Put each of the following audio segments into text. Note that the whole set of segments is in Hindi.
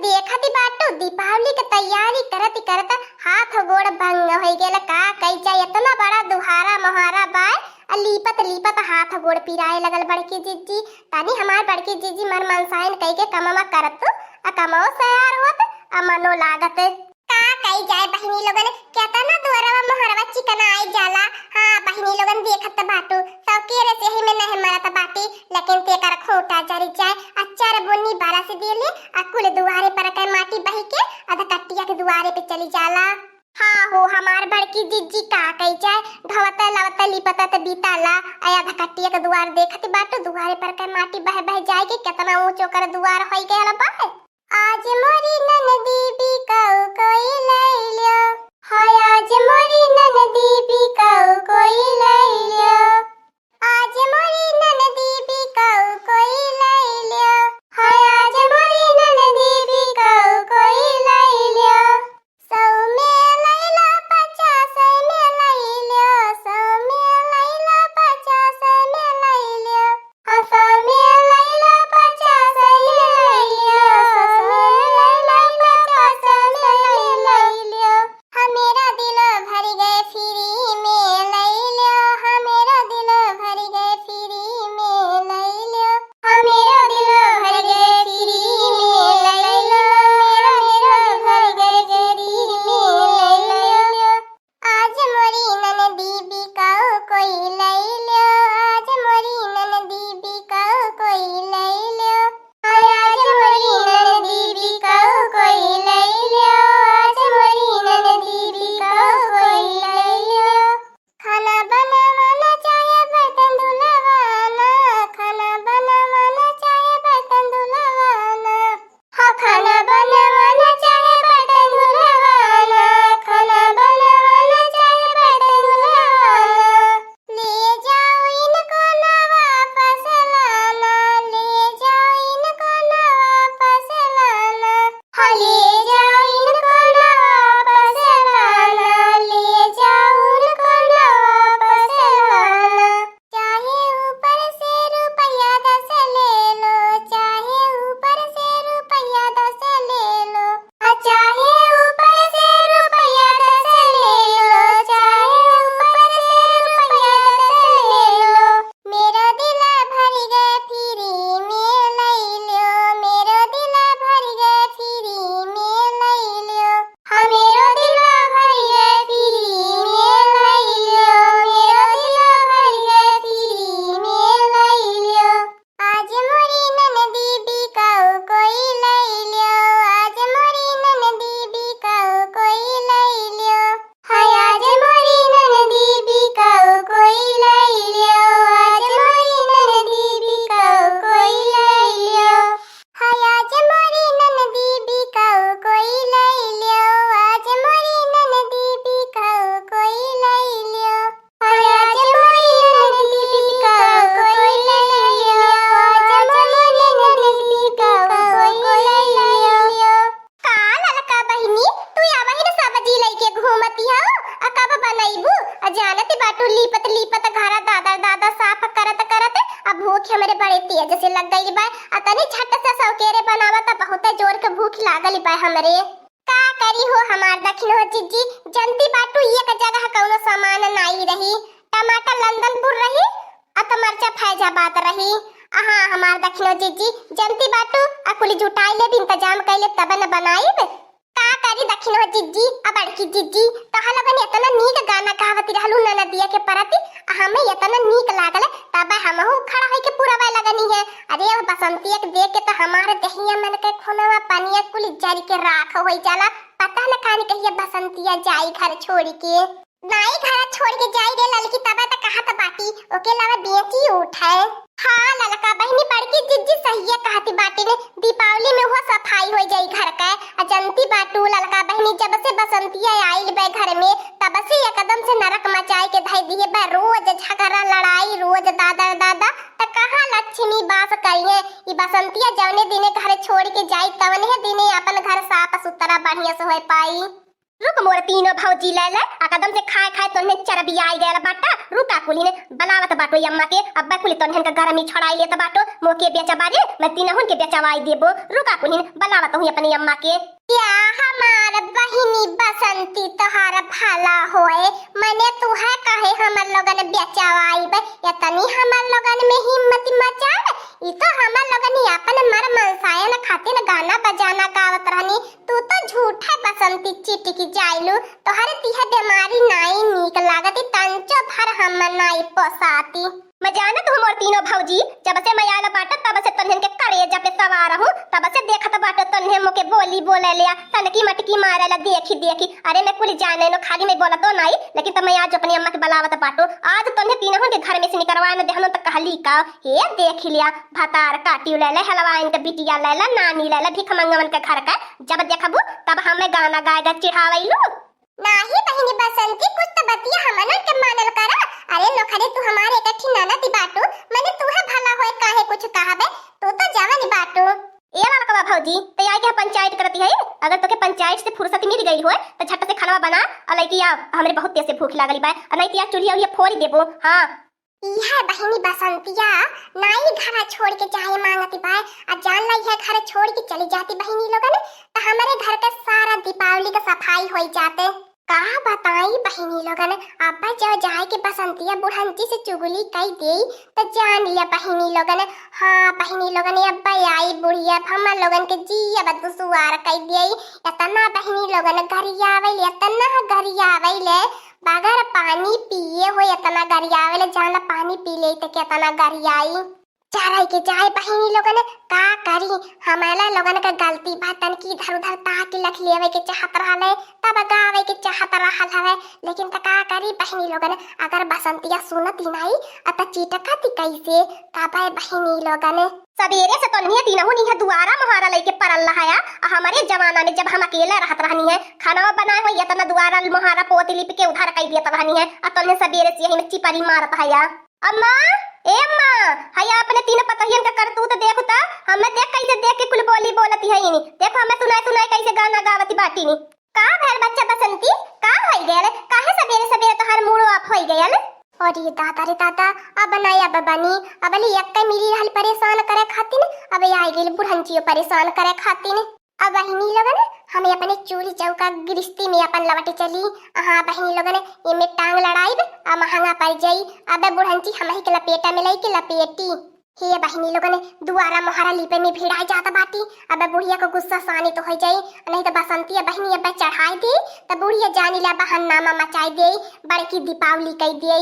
देखती बाटू दीपावली के तैयारी करत करत हाथ गोड़ भंग हो गेल। का कई जाए इतना बड़ा दुहारा मोहारा बाय लीपत लीपत हाथ गोड़ पिराए लगल। बड़की जीजी तानी हमार बड़की जीजी मन मनसाइन कई के कमवा करत कमाओ तैयार होत मनो लागत। का कई जाए बहिनी लोगन केतना दुअरवा मोहरवा चिकन आई जाला। हां बहिनी लोगन देखत बाटू सौकेरे से ही में नहीं मरत बाटी लेकिन तेकर खोटा जरी जाए अचार बुन्नी बारा से देले अकुल दुआरे पर के माटी बही के आधा कट्टिया के दुआरे पे चली जाला। हाँ हो हमार बड़की जीजी का कई जाए धवता लवता लिपता त बीताला आया आधा कट्टिया के दुआर देखत बाटू दुआरे पर के माटी बह बह जाए के केतना ऊंचो कर दुआर होई गेल बा। आज मोरी ननदी बिकाऊ कोई लैलियो हाय आज मोरी ननदी बिकाऊ कोई लैलियो आज मोरी ननदी बिकाऊ कोई लैलियो हाय आज मोरी ननदी बिकाऊ कोई लैलियो 100 में लैला 50 में लैलियो 100 में लैला 50 में लैलियो 100 में लैला 50 में लैलियो मेरा दिल भर गए फ्री में ले लियो मेरा दिल भर गए फ्री में ले लियो मेरा दिल भर गए फ्री में ले लियो मेरा भर गए फ्री में ले लियो आज मोरी ननदी बिकाऊ कोई ले लियो आज मोरी ननदी बिकाऊ कोई ले लियो आज मोरी ननदी बिकाऊ कोई ले लियो आज मोरी ननदी बिकाऊ कोई ले लियो खाना बनाना चाहे बर्तन धुलवाना खाना बनाना चाहे बर्तन धुलवाना हाँ खाना बनाना चाहे बर्तन धुलवाना खाना बनाना चाहे बर्तन धुलवाना ले जाओ इनको ना वापस लाना ले जाओ इनको ना वापस लाना हाँ ले जाओ इनको ना वापस लाना ले जाओ उनको ना वापस लाना चाहे ऊपर से रुपया 10 ले लो चाहे ऊपर से रुपया 10 ले लो चाहे ऊपर से रुपया 10 ले लो चाहे ऊपर से रुपया 10 ले लो मेरा दिल भर गए फ्री में ले लियो मेरा दिल भर गए फ्री में ले लियो हाँ मेरा दिल भर गए फ्री में ले लियो मेरा दिल भर गए फ्री में ले लियो आज मोरी ननदी बिकाऊ कोई ले लियो आज मोरी ननदी बिकाऊ कोई ले लियो हाय आज मोरी ननदी बिकाऊ कोई ले लियो आज मोरी ननदी बिकाऊ कोई ले लियो हाय आज मोरी ननदी बिकाऊ कोई ले लियो आज मोरी ननदी बिकाऊ कोई ले लियो हाय आज मोरी ननदी बिकाऊ कोई ले लियो आज मोरी ननदी बिकाऊ कोई ले लियो का ललका बहिनी तू या बहिन सब्जी लेके घूमती हो कब बनाईबू जानती बाटू लीपत लीपत घरा दादा दादा साफ करत करत अब भूख हमरे बड़े तेज से लग गई बा अतनी झट से सौकेरे बनावत बहुत जोर के भूख लागल बा हमरे का करी हो हमार दक्षिण हो जीजी जनती बाटू एक जगह कौनो सामान नहीं रही टमाटर लंदनपुर रही अत मरचा फैजाबाद रही हाँ हमार दक्षिण हो जीजी जनती बाटू अकुली जुटाई ले भी इंतजाम कैले तब न बनाईब का करी दक्षिण हो जीजी बड़की जीजी तहा लगन इतना नीक गाना गावती रहलू ननदिया के परती हमें इतना नीक लागल तब हमहू खड़ा होई के पूरा वे लगनी है। अरे अब बसंतिया के देख के तो हमारे दहिया मन के खोनवा पानिया कुल जरी के राख होई जाला पता न कानी कहिया बसंतिया जाई घर छोड़ के नाई घर छोड़ के जाई रे ललकी तब त कहा त बाटी ओके लावा बेची उठाए हाँ ललका बहिनी बड़की जिज्जी सही कहती बाटी ने दीपावली में वो सफाई हो जाई घर का जनती बाटू ललका बहिनी जब से बसंतिया आइल बे घर में तब से एकदम से नरक मचाई के धई दिए बे रोज झगड़ा लड़ाई रोज दादा दादा त कहां लक्ष्मी बास करिए ई बसंतिया जवने दिने घर छोड़ के जाई तवने दिने अपन घर साफ सुथरा बढ़िया से होय पाई। रुक मोर तीनों भौजी ले ले आ कदम से खाए खाए तोने चरबी आई गया बाटा रुका कुली ने बनावत बाटो अम्मा के अब्बा कुली तोने का गरमी छड़ाई लेत बाटो मोके बेचा बारे मैं तीनों के बेचवाई देबो रुका कुली ने बनावत हूं अपनी अम्मा के क्या हमार बहिनी बसंती तोहार भला होए मने तू है कहे हमर लोगन बेचवाई बे यतनी हमर लोगन में हिम्मत मचावे ई तो हमर लोगन ही अपन मर मनसायन खातिर गाना बजाना गावत रहनी तू तो झूठ है बसंती चिटी की जाइलू तोहरे तिह बीमारी नाई नीक लागती तंचो भर हम नाई पोसाती मैं जानत हूं मोर तीनों भौजी जब से मैं आला बाटा तब से तन्हन के करेजा पे सवार हूं तब से देखत बाटा तन्हे मोके बोली बोले लिया तनकी मटकी मारेला देखी देखी अरे मैं कुल जाने नो खाली में बोला तो नहीं लेकिन तब मैं आज अपनी अम्मा के बुलावत बाटो आज तन्हे तीनों के घर में से निकलवाए में देहनो तक कहली का हे देख लिया भतार काटी ले ले हलवाइन के बिटिया ले ले नानी ले ले भिख मंगवन के घर का जब देखबू तब हमें गाना गाएगा चिढ़ावैलू नाही बहिनी बसंती कुछ तो बतिया हमनन के मानल करा अरे नखरे तू हमारे इकट्ठी ननद बाटू मने तू है भला होए काहे कुछ कहबे तू तो जवान बाटू ए वाला कबा भौजी ते आई के पंचायत करती है अगर तोके पंचायत से फुर्सत मिल गई होए तो झट से खाना बना अलैतिया हमरे बहुत तेज से भूख लागली बा अनैतिया चुलिया उलिया फोड़ी देबो हां ई है बहिनी बसंतिया नाई घर छोड़ के जाए मांगती बा आ जान लाई है घर छोड़ के चली जाती बहिनी लोगन तो हमारे घर का सारा दीपावली का सफाई हो जाते का बताई बहिनी लोगन अब्बा जब जाए के बसंतिया बुढ़ंती से चुगली कई दे तो जान लिया बहिनी लोगन हाँ बहिनी लोगन अब्बा आई बुढ़िया हम लोगन के जी अब दुसुआर कई दे इतना बहिनी लोगन गरियावे इतना गरियावे ले बगैर पानी पिए हो इतना गरियावे ले जान पानी पी ले तो कितना गरियाई चाराई के जाए बहिनी लोगन का करी हमारा लोगन का गलती बातन की इधर उधर ताकि लख लेवे के चाहत रहले तब गावे के चाहत रहल हवे लेकिन त का करी बहिनी लोगन अगर बसंतिया सुनती नहीं अत चीटकती कैसे तबे बहिनी लोगन सबेरे से तोनिया तीनों नी है दुआरा महारा लेके परल रहाया हमारे जमाना में जब हम अकेले रहत रहनी है खाना बनाए हो इतना दुआरा महारा पोती लिप के उधार कई दियत रहनी है आ तोने सबेरे से यही में चिपरी मारत है अम्मा ए अम्मा हया अपने तीन पतहियन का करतूत देखो ता हमें देख कैसे देख के कुल बोली बोलती है इनी देखो हमें सुनाई सुनाई कैसे गाना गावती बाटी नी का भेल बच्चा बसंती का होई गेल काहे सबेरे सबेरे तोहर मूड ऑफ होई गेल और ये दादा रे दादा अब नहीं अब बनी अब ले एक मिली रहल परेशान करे खातिर अब आई गेल बुढ़ंचियो परेशान करे खातिर अब बहिनी लोगन हमें अपने चूल्ही चौका गृहस्थी में अपन लवटे चली हाँ बहिनी लोगन इमे टांग लड़ाई आ महंगा पड़ जाई अब बुढ़ंची हम ही के लपेटा में लई के लपेटी हे बहिनी लोगन दुआरा मोहरा लिपे में भिड़ा जाता बाटी अब बुढ़िया को गुस्सा सानी तो हो जाई नहीं तो बसंती बहिनी अब चढ़ाई दे तो बुढ़िया जानी ला बहन नामा मचाई दे बड़की दीपावली कई दे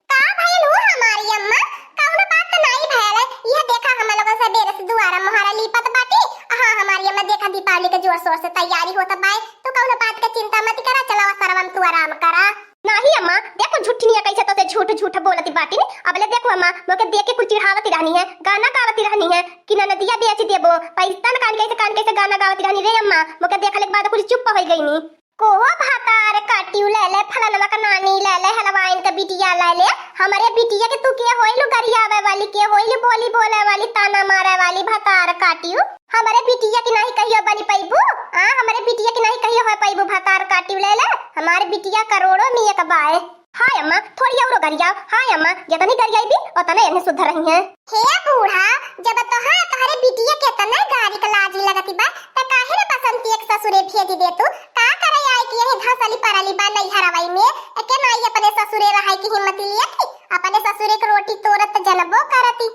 का भइल हो हमारी अम्मा कौनो बात तो नहीं भइल यह देखा हम लोगन से बेरस दुआरा मोहरा लिपत बाटी हाँ हमारी अम्मा देखा दीपावली के जोर शोर से तैयारी होता बाय तो कौनो बात का चिंता मत करा चलावा सरवम तू आराम करा नहीं अम्मा देखो झूठनिया कैसे तो से झूठ झूठ बोलती बाटी ने अब ले देखो अम्मा मोके देख के कुछ चिढ़ावती रहनी है गाना गावती रहनी है कि नदिया बेच देबो पैसा कान कैसे गाना गावती रहनी रे अम्मा मोके देखले के बाद कुछ चुप हो गई नी कोहो भातार काटियो ले ले फलनवा का नानी ले ले हलवाइन का बिटिया ले ले हमारे बिटिया के तू के होइलु गरियावे वाली के होइलु बोली बोले वाली ताना मारे वाली भातार काटियो हमारे बिटिया की नहीं कहियो बनी पैबू हां हमारे बिटिया की नहीं कहियो है पैबू भातार काटियो ले ले हमारे बिटिया करोड़ों में एक बाय हाय अम्मा थोड़ी और गरियाओ हाय अम्मा जितनी गरियाई भी उतना इन्हें सुधर रही है हे बूढ़ा जब तो हां तुम्हारे बिटिया के तना गाड़ी का लाजी लगती बा त काहे रे बसंती एक ससुरे भेज दे तू का करे आई कि यही घसली परली बा नहीं हरवाई में के नहीं अपने ससुरे रहाई की हिम्मत लिया की अपने ससुरे की रोटी तोरत जनबो करती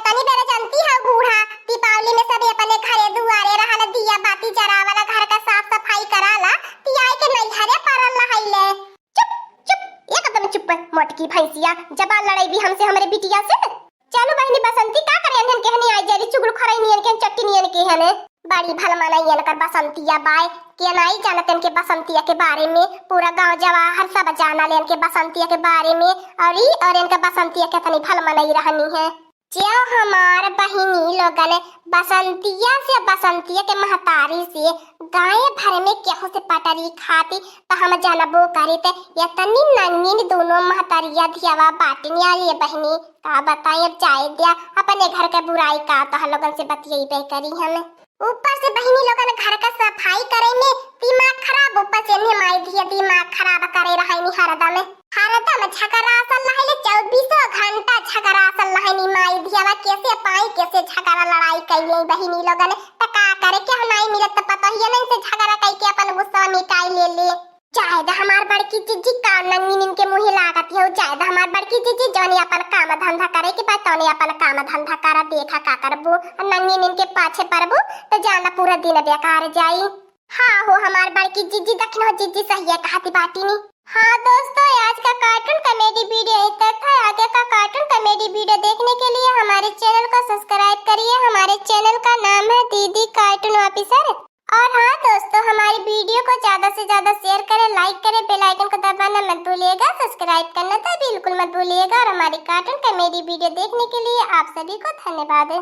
तनी बेरे जानती है बूढ़ा दीपावली में सब अपने घरे दुआरे रहल दिया बाती जरावला घर का साफ सफाई कराला तियाई के नहीं हरे परल रहाइले चुप चुप एकदम चुप मोटकी भैंसिया जब लड़ाई भी हमसे हमारे बिटिया से चलो बहनी बसंती का करे अनहन कहनी आई जरी चुगल खराई नियन के चट्टी नियन के हने बड़ी भल मनाई कर बसंतिया बाय के नहीं जानत के बसंतिया के बारे में पूरा गांव जवाहर सब जाना लेन के बसंतिया के बारे में और इनका बसंतिया के तनी भल मनाई रहनी है जो हमार बहिनी लोगन बसंतिया के महतारी से गाय भर में केहू से पटरी खाती तो हम जानबो करी ते या तनी नन्नी दोनों महतरिया धियावा बाटनी आली बहनी का बताई। अब जाए दिया अपने घर के बुराई का तो लोगन से बतियाई करी हमें। ऊपर से बहनी लोगन घर का सफाई करे में दिमाग खराब, ऊपर से इन्हें माई दिया दिमाग खराब करे रहाई हरदम झगड़ा असल लहले 24 घंटा झगड़ा असल लहनी माई दियावा कैसे पाई कैसे झगड़ा लड़ाई कइले बहनी लोगन त का करे के हनाई मिलत त पता ही नहीं से झगड़ा कई के अपन गुस्सा मिटाई ले चाहे द हमार बड़की जीजी का नंगीन के मुंह लागत है। चाहे द हमार बड़की जीजी जोनी अपन काम धंधा करे के बाद तोने अपन काम धंधा करा देखा का करबो नंगीन के पाछे परबो तो जाना पूरा दिन बेकार जाई। हाँ हो हमार बड़की जीजी दखनो जीजी सही है कहती बाटी नी। हाँ दोस्तों आज का कार्टून कॉमेडी वीडियो यहीं तक था। आगे का कार्टून कॉमेडी वीडियो देखने के लिए हमारे चैनल को सब्सक्राइब करिए। हमारे चैनल का नाम है दीदी कार्टून ऑफिसर। और हाँ दोस्तों हमारी वीडियो को ज्यादा से ज्यादा शेयर करें, लाइक करें, बेल आइकन को दबाना मत भूलिएगा, सब्सक्राइब करना तो बिल्कुल मत भूलिएगा। और हमारी कार्टून कॉमेडी वीडियो देखने के लिए आप सभी को धन्यवाद।